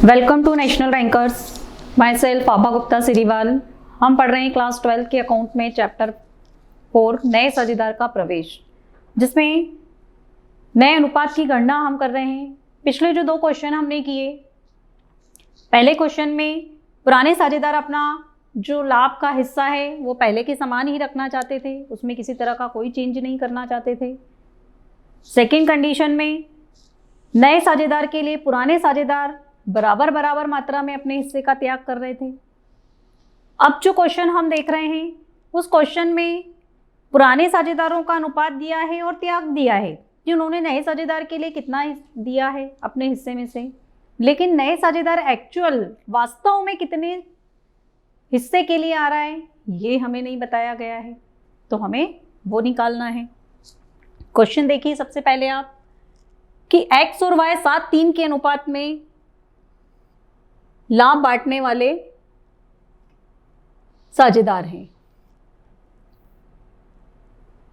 Welcome to national rankers. Myself Abha Gupta Siriwal. हम पढ़ रहे हैं क्लास 12 के अकाउंट में चैप्टर 4 नए साझेदार का प्रवेश, जिसमें नए अनुपात की गणना हम कर रहे हैं। पिछले जो दो क्वेश्चन हमने किए, पहले क्वेश्चन में पुराने साझेदार अपना जो लाभ का हिस्सा है वो पहले के समान ही रखना चाहते थे, उसमें किसी तरह का कोई चेंज नहीं करना चाहते थे। सेकेंड कंडीशन में नए साझेदार के लिए पुराने साझेदार बराबर बराबर मात्रा में अपने हिस्से का त्याग कर रहे थे। अब जो क्वेश्चन हम देख रहे हैं उस क्वेश्चन में पुराने साझेदारों का अनुपात दिया है और त्याग दिया है कि उन्होंने नए साझेदार के लिए कितना दिया है अपने हिस्से में से, लेकिन नए साझेदार एक्चुअल वास्तव में कितने हिस्से के लिए आ रहा है ये हमें नहीं बताया गया है, तो हमें वो निकालना है। क्वेश्चन देखिए सबसे पहले आप कि x और y 7:3 के अनुपात में लाभ बांटने वाले साझेदार हैं।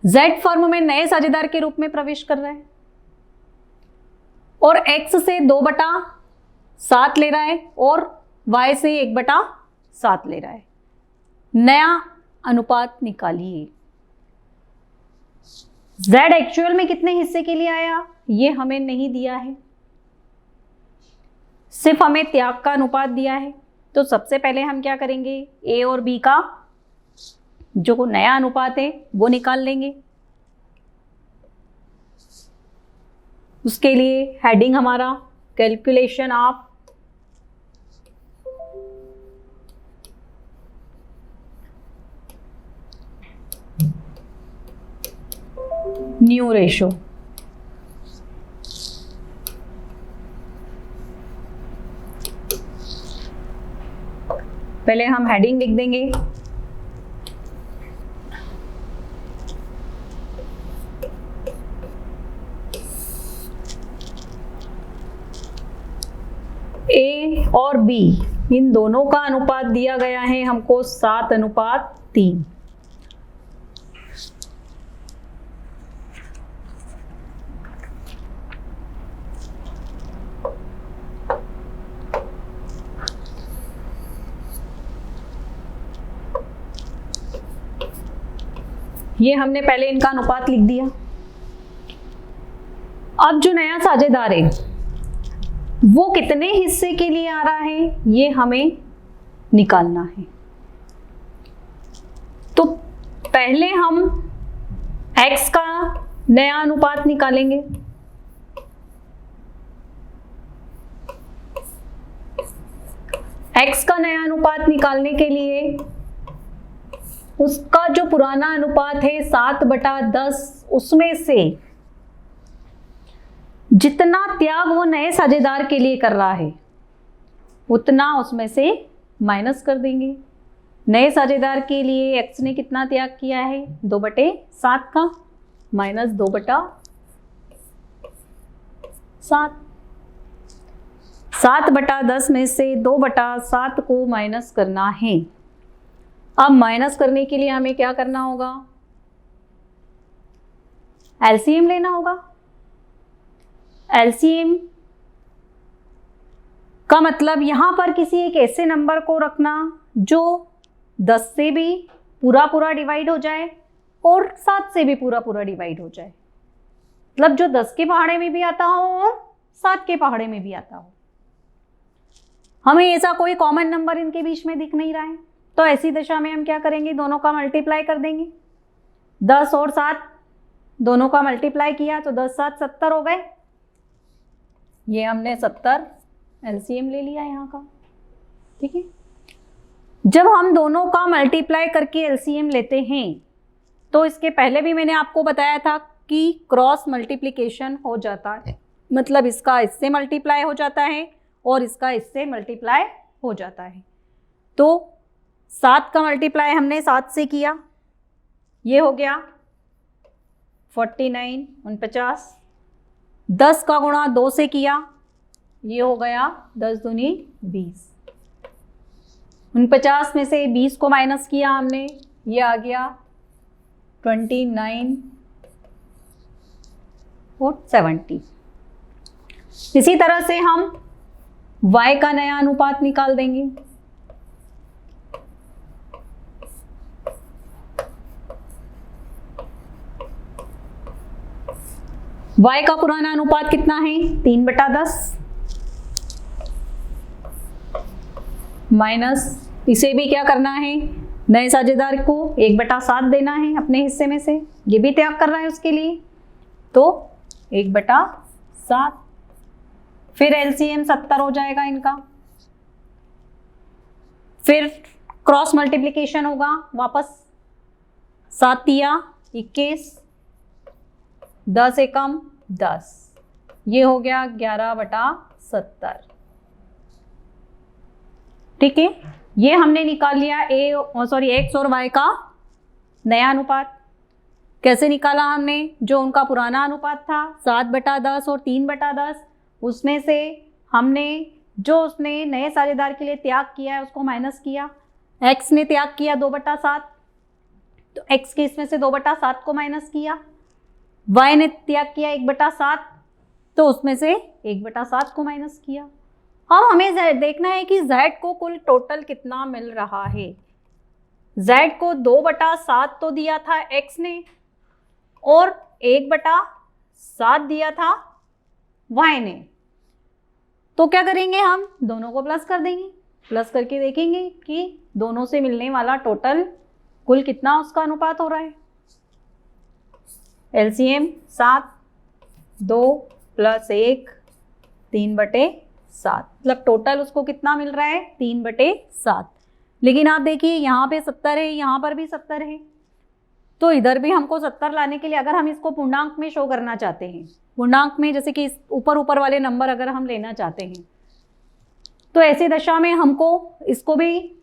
Z फर्म में नए साझेदार के रूप में प्रवेश कर रहा है और x से 2/7 ले रहा है और y से 1/7 ले रहा है। नया अनुपात निकालिए। Z एक्चुअल में कितने हिस्से के लिए आया ये हमें नहीं दिया है, सिर्फ हमें त्याग का अनुपात दिया है। तो सबसे पहले हम क्या करेंगे, A और B का जो नया अनुपात है वो निकाल लेंगे। उसके लिए हेडिंग हमारा कैलकुलेशन ऑफ न्यू रेशो। पहले हम हेडिंग लिख देंगे A और B, इन दोनों का अनुपात दिया गया है हमको 7:3। ये हमने पहले इनका अनुपात लिख दिया। अब जो नया साझेदार है वो कितने हिस्से के लिए आ रहा है ये हमें निकालना है। तो पहले हम x का नया अनुपात निकालेंगे। x का नया अनुपात निकालने के लिए उसका जो पुराना अनुपात है 7/10, उसमें से जितना त्याग वो नए साझेदार के लिए कर रहा है उतना उसमें से माइनस कर देंगे। नए साझेदार के लिए x ने कितना त्याग किया है 2/7 का, माइनस 2/7। 7/10 में से 2/7 को माइनस करना है। अब माइनस करने के लिए हमें क्या करना होगा, एलसीएम लेना होगा। एलसीएम का मतलब यहां पर किसी एक ऐसे नंबर को रखना जो 10 से भी पूरा डिवाइड हो जाए और 7 से भी पूरा डिवाइड हो जाए, मतलब जो 10 के पहाड़े में भी आता हो और 7 के पहाड़े में भी आता हो। हमें ऐसा कोई कॉमन नंबर इनके बीच में दिख नहीं रहा है, तो ऐसी दशा में हम क्या करेंगे, दोनों का मल्टीप्लाई कर देंगे। 10 और 7 दोनों का मल्टीप्लाई किया तो 10 7 70 हो गए। ये हमने 70 एलसीएम ले लिया यहाँ का, ठीक है। जब हम दोनों का मल्टीप्लाई करके एलसीएम लेते हैं तो इसके पहले भी मैंने आपको बताया था कि क्रॉस मल्टीप्लिकेशन हो जाता है, मतलब इसका इससे मल्टीप्लाई हो जाता है और इसका इससे मल्टीप्लाई हो जाता है। तो 7 का मल्टीप्लाई हमने 7 से किया, ये हो गया 49 49। 10 का गुणा 2 से किया, ये हो गया 10 दूनी 20। 49 में से 20 को माइनस किया हमने, ये आ गया 29 और 70। इसी तरह से हम y का नया अनुपात निकाल देंगे। y का पुराना अनुपात कितना है? 3/10 माइनस, इसे भी क्या करना है? नए साझेदार को 1/7 देना है अपने हिस्से में से, ये भी त्याग कर रहा है उसके लिए, तो 1/7। फिर एलसीएम 70 हो जाएगा इनका। फिर क्रॉस मल्टीप्लिकेशन होगा वापस, 7 तिया 21, 10 एकम 10, ये हो गया 11/70। ठीक है, ये हमने निकाल लिया एक्स और वाई का नया अनुपात। कैसे निकाला हमने? जो उनका पुराना अनुपात था 7/10 और 3/10, उसमें से हमने जो उसने नए साझेदार के लिए त्याग किया है उसको माइनस किया। एक्स ने त्याग किया 2/7, तो एक्स के इसमें से 2/7 को माइनस किया। वाई ने त्याग किया 1/7, तो उसमें से 1/7 को माइनस किया। अब हमें देखना है कि z को कुल टोटल कितना मिल रहा है। z को 2/7 तो दिया था x ने और 1/7 दिया था y ने, तो क्या करेंगे? हम दोनों को प्लस कर देंगे। प्लस करके देखेंगे कि दोनों से मिलने वाला टोटल कुल कितना उसका अनुपात हो रहा है। एलसीएम 7, 2 + 1 3/7, मतलब टोटल उसको कितना मिल रहा है? 3/7। लेकिन आप देखिए यहाँ पे 70 है, यहाँ पर भी 70 है, तो इधर भी हमको 70 लाने के लिए अगर हम इसको पूर्णांक में शो करना चाहते हैं, पूर्णांक में जैसे कि ऊपर वाले नंबर अगर हम लेना चाहते हैं, तो ऐसी दशा में हमको इसको भी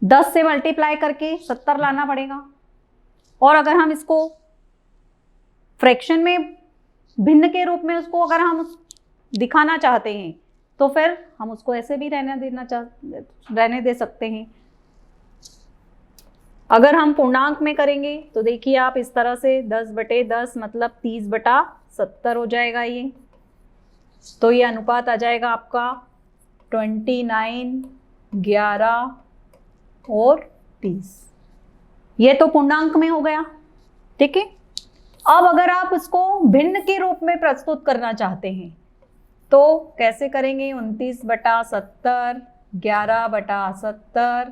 10 से मल्टीप्लाई करके 70 लाना पड़ेगा। और अगर हम इसको फ्रैक्शन में भिन्न के रूप में उसको अगर हम दिखाना चाहते हैं, तो फिर हम उसको ऐसे भी रहने दे सकते हैं। अगर हम पूर्णांक में करेंगे तो देखिए आप इस तरह से 10/10 मतलब 30/70 हो जाएगा ये, तो ये अनुपात आ जाएगा आपका 29, 11 और 30। ये तो पूर्णांक में हो गया। ठीक है, अब अगर आप इसको भिन्न के रूप में प्रस्तुत करना चाहते हैं तो कैसे करेंगे? 29/70, 11/70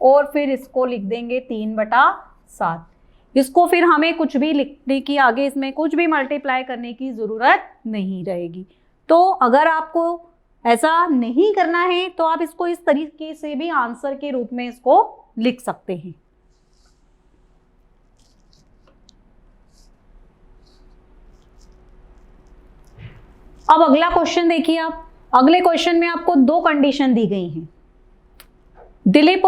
और फिर इसको लिख देंगे 3/7। इसको फिर हमें कुछ भी लिखने की, आगे इसमें कुछ भी मल्टीप्लाई करने की ज़रूरत नहीं रहेगी। तो अगर आपको ऐसा नहीं करना है तो आप इसको इस तरीके से भी आंसर के रूप में इसको लिख सकते हैं। अब अगला क्वेश्चन देखिए आप। अगले क्वेश्चन में आपको 2 कंडीशन दी गई हैं। दिलीप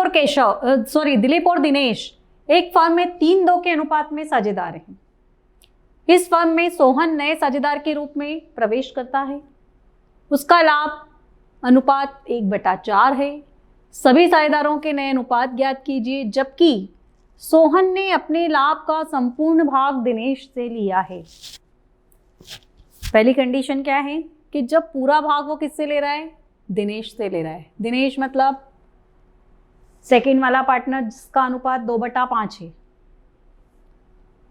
और दिनेश एक फर्म में 3-2 के अनुपात में साझेदार हैं। इस फर्म में सोहन नए साझेदार के रूप में प्रवेश करता है। उसका लाभ अनुपात 1/4 है। सभी साझेदारों के नए अनुपात ज्ञात कीजिए, जबकि सोहन ने अपने लाभ का संपूर्ण भाग दिनेश से लिया है। पहली कंडीशन क्या है कि जब पूरा भाग वो किससे ले रहा है? दिनेश से ले रहा है। दिनेश मतलब सेकंड वाला पार्टनर जिसका अनुपात 2/5 है।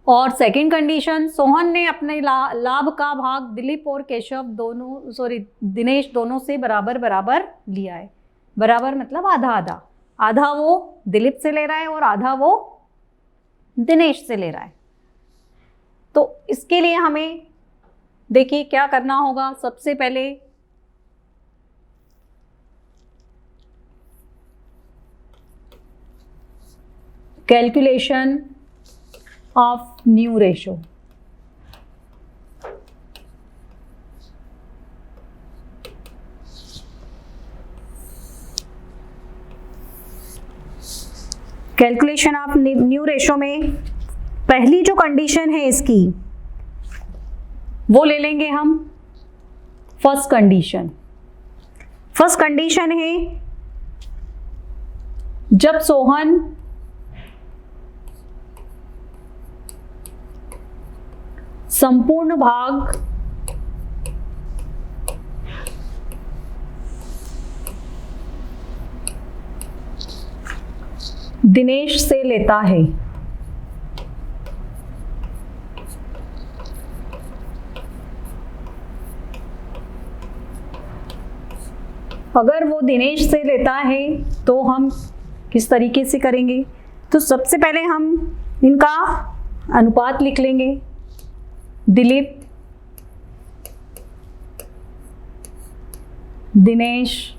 और सेकंड कंडीशन, सोहन ने अपने लाभ का भाग दिलीप और दिनेश दोनों से बराबर बराबर लिया है। बराबर मतलब आधा आधा, आधा वो दिलीप से ले रहा है और आधा वो दिनेश से ले रहा है। तो इसके लिए हमें देखिए क्या करना होगा। सबसे पहले calculation of new ratio. Calculation of new ratio में पहली जो कंडीशन है इसकी, वो ले लेंगे हम फर्स्ट कंडीशन। फर्स्ट कंडीशन है जब सोहन संपूर्ण भाग दिनेश से लेता है, अगर वो दिनेश से लेता है तो हम किस तरीके से करेंगे? तो सबसे पहले हम इनका अनुपात लिख लेंगे। दिलीप, दिनेश,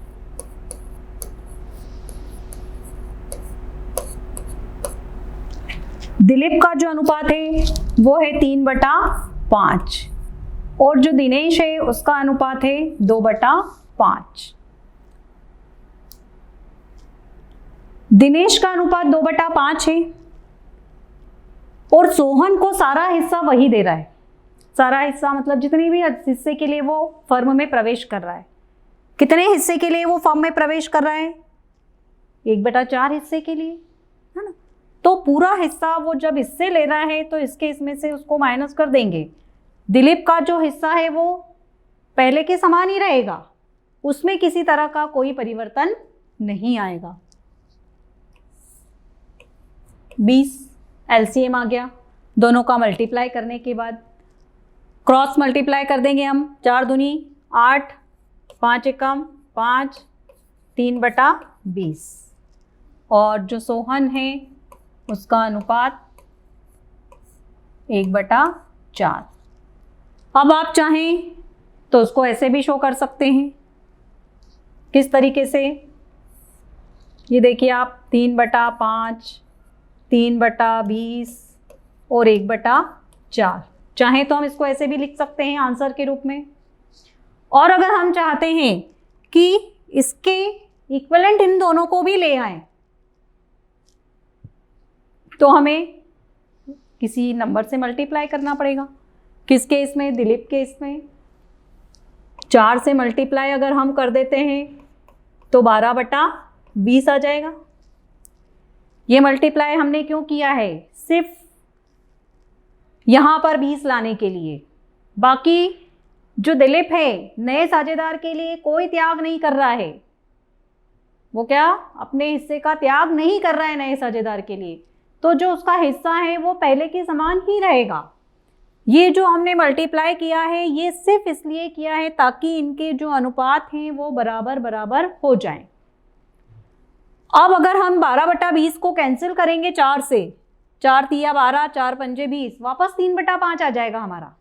दिलीप का जो अनुपात है वो है 3/5 और जो दिनेश है उसका अनुपात है 2/5। दिनेश का अनुपात 2/5 है और सोहन को सारा हिस्सा वही दे रहा है। सारा हिस्सा मतलब जितने भी हिस्से के लिए वो फर्म में प्रवेश कर रहा है। कितने हिस्से के लिए वो फर्म में प्रवेश कर रहा है? 1/4 हिस्से के लिए, है ना। तो पूरा हिस्सा वो जब इससे ले रहा है तो इसके इसमें से उसको माइनस कर देंगे। दिलीप का जो हिस्सा है वो पहले के समान ही रहेगा, उसमें किसी तरह का कोई परिवर्तन नहीं आएगा। 20 एलसीएम आ गया। दोनों का मल्टीप्लाई करने के बाद क्रॉस मल्टीप्लाई कर देंगे हम। 4 दूनी 8, 5 एकम 5, 3/20 और जो सोहन है उसका अनुपात 1/4। अब आप चाहें तो उसको ऐसे भी शो कर सकते हैं। किस तरीके से? ये देखिए आप 3/5, 3/20 और 1/4। चाहे तो हम इसको ऐसे भी लिख सकते हैं आंसर के रूप में। और अगर हम चाहते हैं कि इसके इक्विवेलेंट इन दोनों को भी ले आए तो हमें किसी नंबर से मल्टीप्लाई करना पड़ेगा। किस केस में? दिलीप के इसमें 4 से मल्टीप्लाई अगर हम कर देते हैं तो 12/20 आ जाएगा। ये मल्टीप्लाई हमने क्यों किया है? सिर्फ यहाँ पर 20 लाने के लिए। बाकी जो दिलीप है नए साझेदार के लिए कोई त्याग नहीं कर रहा है। वो क्या अपने हिस्से का त्याग नहीं कर रहा है नए साझेदार के लिए, तो जो उसका हिस्सा है वो पहले के समान ही रहेगा। ये जो हमने मल्टीप्लाई किया है ये सिर्फ इसलिए किया है ताकि इनके जो अनुपात हैं वो बराबर बराबर हो जाएं। अब अगर हम 12/20 को कैंसिल करेंगे 4 से, 4 तिया 12, 4 पंजे 20, वापस 3/5 आ जाएगा हमारा।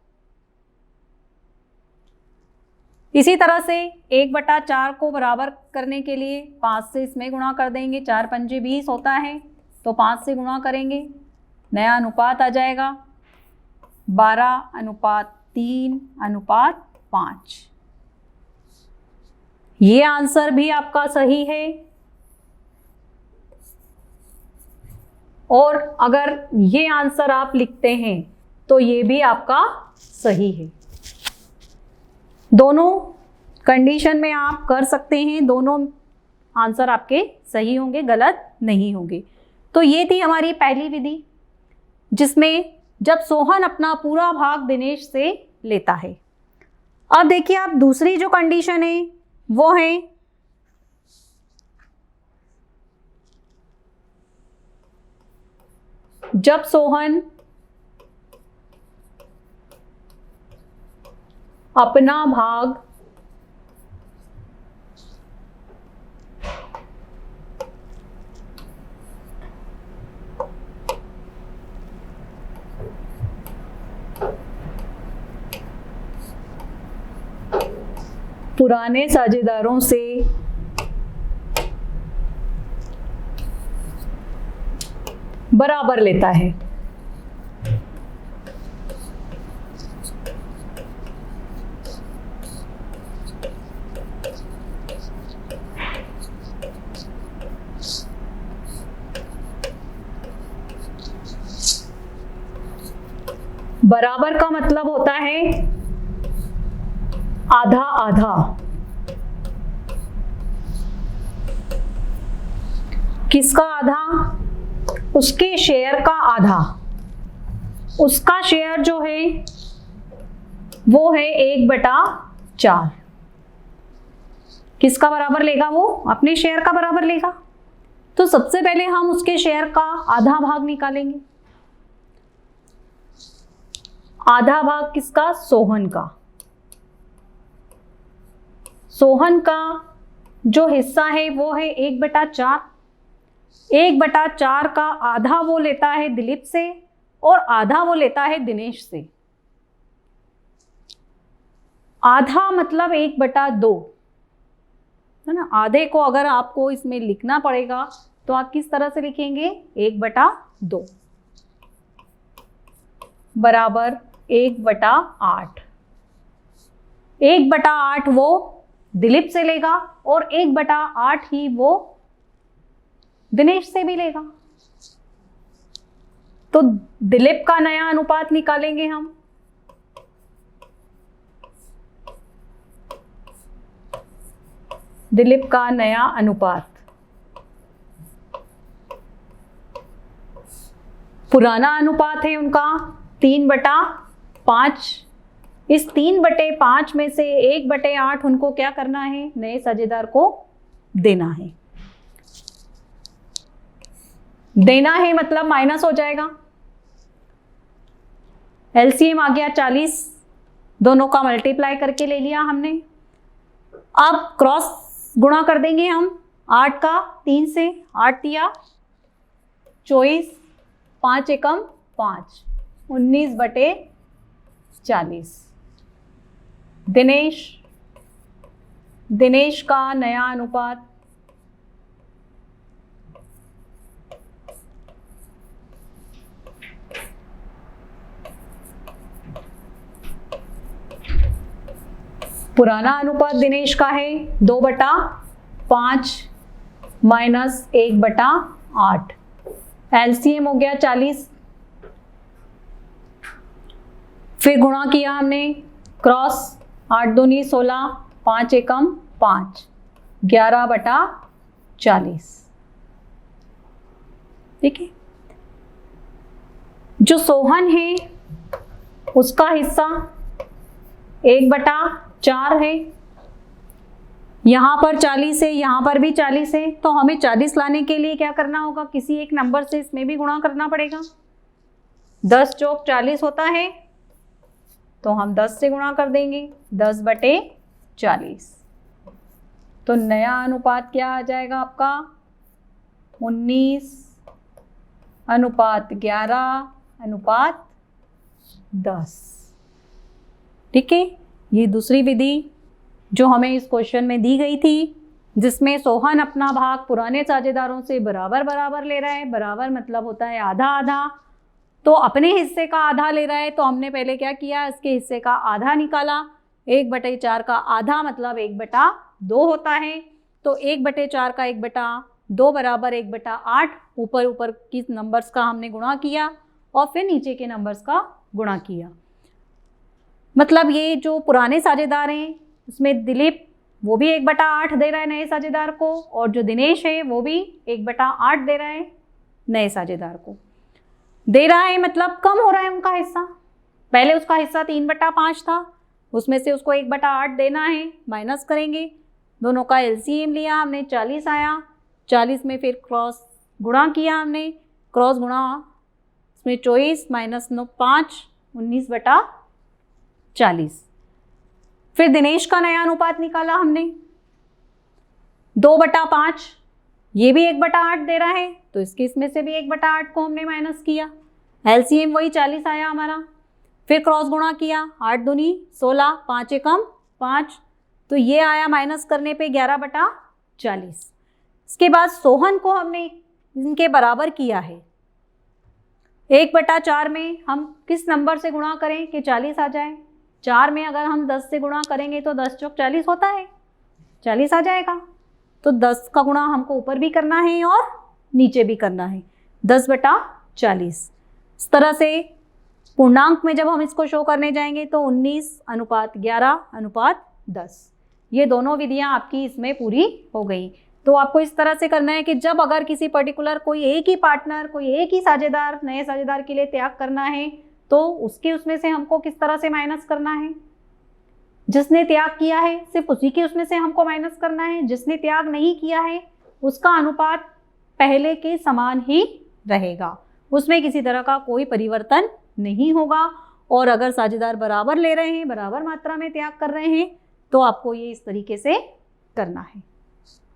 इसी तरह से 1/4 को बराबर करने के लिए 5 से इसमें गुणा कर देंगे। 4 पंजे 20 होता है तो 5 से गुणा करेंगे, नया अनुपात आ जाएगा 12/3/5। ये आंसर भी आपका सही है। और अगर ये आंसर आप लिखते हैं तो ये भी आपका सही है। दोनों कंडीशन में आप कर सकते हैं, दोनों आंसर आपके सही होंगे, गलत नहीं होंगे। तो ये थी हमारी पहली विधि जिसमें जब सोहन अपना पूरा भाग दिनेश से लेता है। अब देखिए आप दूसरी जो कंडीशन है वो है जब सोहन अपना भाग पुराने साझेदारों से बराबर लेता है। बराबर का मतलब होता है आधा आधा। किसका आधा? उसके शेयर का आधा। उसका शेयर जो है वो है 1/4। किसका बराबर लेगा? वो अपने शेयर का बराबर लेगा। तो सबसे पहले हम उसके शेयर का आधा भाग निकालेंगे। आधा भाग किसका? सोहन का। सोहन का जो हिस्सा है वो है 1/4। 1/4 का आधा वो लेता है दिलीप से और आधा वो लेता है दिनेश से। आधा मतलब 1/2 है ना। आधे को अगर आपको इसमें लिखना पड़ेगा तो आप किस तरह से लिखेंगे? 1/2 बराबर 1/8। 1/8 वो दिलीप से लेगा और 1/8 ही वो दिनेश से भी लेगा। तो दिलीप का नया अनुपात निकालेंगे हम। दिलीप का नया अनुपात, पुराना अनुपात है उनका 3/5। इस 3/5 में से 1/8 उनको क्या करना है? नए साझेदार को देना है। देना है मतलब माइनस हो जाएगा। एलसीएम आ गया 40, दोनों का मल्टीप्लाई करके ले लिया हमने। अब क्रॉस गुणा कर देंगे हम 8 का 3 से। 8 दिया 24, 5 एकम 5, 19/40। दिनेश का नया अनुपात, पुराना अनुपात दिनेश का है 2/5 माइनस 1/8। एलसीएम हो गया 40। फिर गुणा किया हमने, क्रॉस 8 दूनी 16, 5 एकम 5, 11/40। ठीक है। जो सोहन है उसका हिस्सा 1/4 है। यहां पर 40 है, यहां पर भी 40 है, तो हमें 40 लाने के लिए क्या करना होगा? किसी एक नंबर से इसमें भी गुणा करना पड़ेगा। 10 चौक 40 होता है, तो हम 10 से गुणा कर देंगे, 10/40। तो नया अनुपात क्या आ जाएगा आपका? 19/11/10। ठीक है। ये दूसरी विधि जो हमें इस क्वेश्चन में दी गई थी, जिसमें सोहन अपना भाग पुराने साझेदारों से बराबर बराबर ले रहा है। बराबर मतलब होता है आधा आधा। तो अपने हिस्से का आधा ले रहा है, तो हमने पहले क्या किया? इसके हिस्से का आधा निकाला। 1/4 का आधा मतलब 1/2 होता है। तो 1/4 का 1/2 बराबर 1/8। ऊपर ऊपर की नंबर्स का हमने गुणा किया और फिर नीचे के नंबर्स का गुणा किया। मतलब ये जो पुराने साझेदार हैं उसमें दिलीप वो भी 1/8 दे रहा है नए साझेदार को, और जो दिनेश है वो भी 1/8 दे रहा है नए साझेदार को। दे रहा है मतलब कम हो रहा है उनका हिस्सा। पहले उसका हिस्सा 3/5 था, उसमें से उसको 1/8 देना है। माइनस करेंगे, दोनों का एलसीएम लिया हमने, 40 आया। 40 में फिर क्रॉस गुणा किया हमने, क्रॉस गुणा इसमें 24 माइनस 5, 19/40। फिर दिनेश का नया अनुपात निकाला हमने 2/5। ये भी 1/8 दे रहा है, तो इसमें से भी 1/8 को हमने माइनस किया। एलसीएम वही 40 आया हमारा। फिर क्रॉस गुणा किया, 8 दूनी 16, 5 एकम 5, तो ये आया माइनस करने पे 11/40। इसके बाद सोहन को हमने इनके बराबर किया है। 1/4 में हम किस नंबर से गुणा करें कि 40 आ जाए? 4 में अगर हम 10 से गुणा करेंगे तो 10 चौक 40 होता है, 40 आ जाएगा। तो 10 का गुणा हमको ऊपर भी करना है और नीचे भी करना है, 10/40। इस तरह से पूर्णांक में जब हम इसको शो करने जाएंगे तो 19/11/10। ये दोनों विधियां आपकी इसमें पूरी हो गई। तो आपको इस तरह से करना है कि जब अगर किसी पर्टिकुलर कोई एक ही पार्टनर, कोई एक ही साझेदार नए साझेदार के लिए त्याग करना है, तो उसमें से हमको किस तरह से माइनस करना है? जिसने त्याग किया है सिर्फ उसी के उसमें से हमको माइनस करना है। जिसने त्याग नहीं किया है उसका अनुपात पहले के समान ही रहेगा, उसमें किसी तरह का कोई परिवर्तन नहीं होगा। और अगर साझेदार बराबर ले रहे हैं, बराबर मात्रा में त्याग कर रहे हैं, तो आपको ये इस तरीके से करना है।